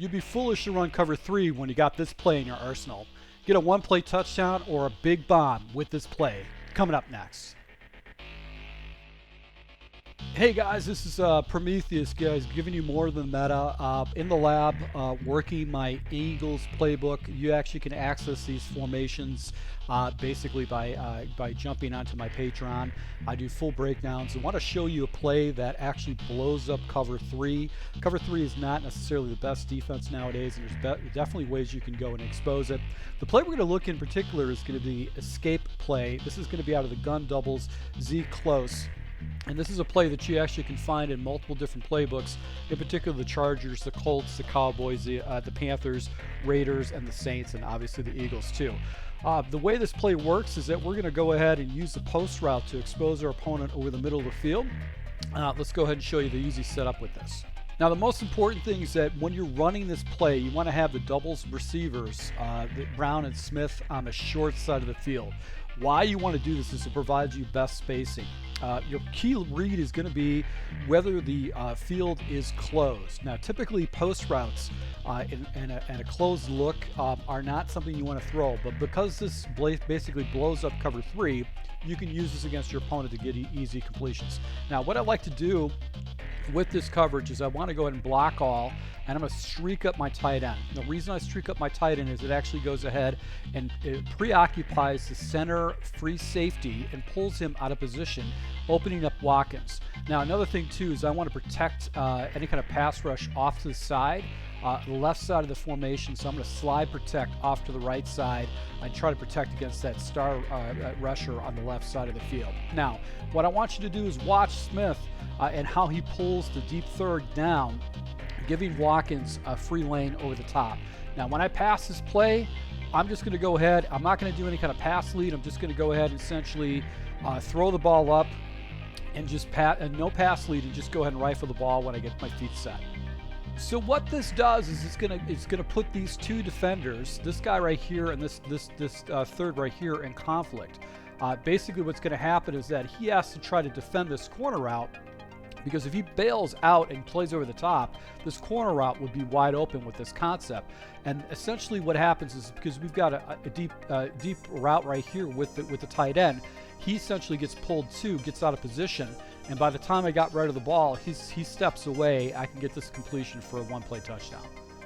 You'd be foolish to run cover 3 when you got this play in your arsenal. Get a one-play touchdown or a big bomb with this play. Coming up next. Hey guys, this is Prometheus, guys, giving you more than meta. In the lab, working my Eagles playbook. You actually can access these formations basically by jumping onto my Patreon. I do full breakdowns. I want to show you a play that actually blows up cover 3. Cover 3 is not necessarily the best defense nowadays, and there's definitely ways you can go and expose it. The play we're going to look in particular is going to be escape play. This is going to be out of the gun doubles Z close. And this is a play that you actually can find in multiple different playbooks, in particular the Chargers, the Colts, the Cowboys, the Panthers, Raiders, and the Saints, and obviously the Eagles too. The way this play works is that we're going to go ahead and use the post route to expose our opponent over the middle of the field. Let's go ahead and show you the easy setup with this. Now the most important thing is that when you're running this play, you want to have the doubles receivers, Brown and Smith, on the short side of the field. Why you want to do this is it provides you best spacing. Your key read is going to be whether the field is closed. Now typically post routes and a closed look are not something you want to throw, but because this basically blows up cover 3, you can use this against your opponent to get easy completions. Now what I like to do with this coverage is I want to go ahead and block all, and I'm going to streak up my tight end. And the reason I streak up my tight end is it actually goes ahead and it preoccupies the center free safety and pulls him out of position, opening up Watkins. Now another thing too is I want to protect any kind of pass rush off to the side, the left side of the formation, so I'm going to slide protect off to the right side and try to protect against that star rusher on the left side of the field. Now what I want you to do is watch Smith and how he pulls the deep third down, giving Watkins a free lane over the top. Now when I pass this play, I'm just going to go ahead, I'm not going to do any kind of pass lead, I'm just going to go ahead and essentially throw the ball up and just no pass lead, and just go ahead and rifle the ball when I get my feet set. So what this does is it's gonna put these two defenders, this guy right here and this third right here, in conflict. Basically what's going to happen is that he has to try to defend this corner route, because if he bails out and plays over the top, this corner route would be wide open with this concept. And essentially what happens is, because we've got a deep route right here with the tight end, he essentially gets pulled too, gets out of position, and by the time I got rid of the ball, he steps away. I can get this completion for a one-play touchdown.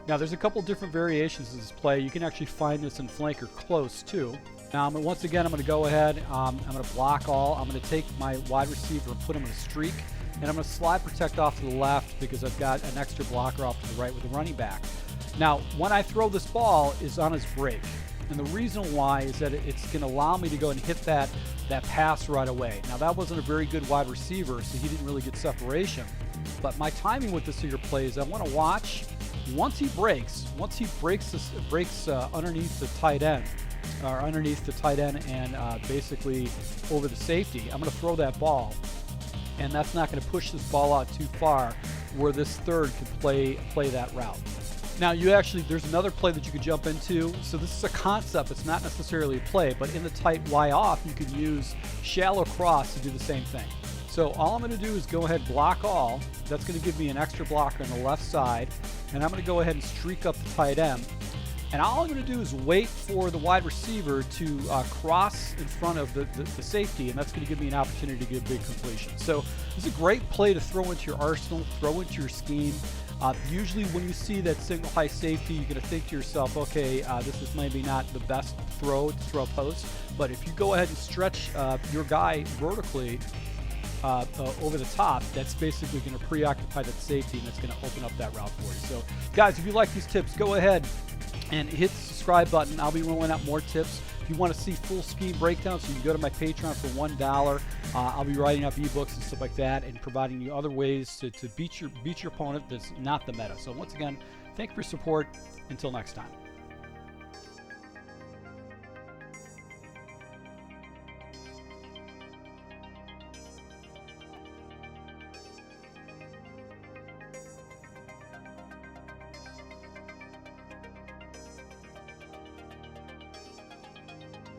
Now there's a couple different variations of this play. You can actually find this in flanker close too. Now once again, I'm going to go ahead, I'm going to block all, I'm going to take my wide receiver and put him in a streak, and I'm going to slide protect off to the left because I've got an extra blocker off to the right with the running back. Now when I throw this ball is on his break, and the reason why is that it's going to allow me to go and hit that pass right away. Now that wasn't a very good wide receiver, so he didn't really get separation, but my timing with this here play is I want to watch once he breaks underneath the tight end, or underneath the tight end and basically over the safety. I'm going to throw that ball, and that's not going to push this ball out too far where this third could play that route. Now there's another play that you could jump into. So this is a concept, it's not necessarily a play, but in the tight Y off you could use shallow cross to do the same thing. So all I'm going to do is go ahead, block all. That's going to give me an extra blocker on the left side, and I'm going to go ahead and streak up the tight end. And all I'm going to do is wait for the wide receiver to cross in front of the safety, and that's going to give me an opportunity to get a big completion. So this is a great play to throw into your arsenal, throw into your scheme. Usually when you see that single high safety, you're going to think to yourself, okay, this is maybe not the best throw to throw a post, but if you go ahead and stretch your guy vertically over the top, that's basically going to preoccupy that safety, and it's going to open up that route for you. So guys, if you like these tips, go ahead and hit the subscribe button. I'll be rolling out more tips. If you want to see full scheme breakdowns, you can go to my Patreon for $1. I'll be writing up ebooks and stuff like that, and providing you other ways to beat your opponent that's not the meta. So once again, thank you for your support. Until next time.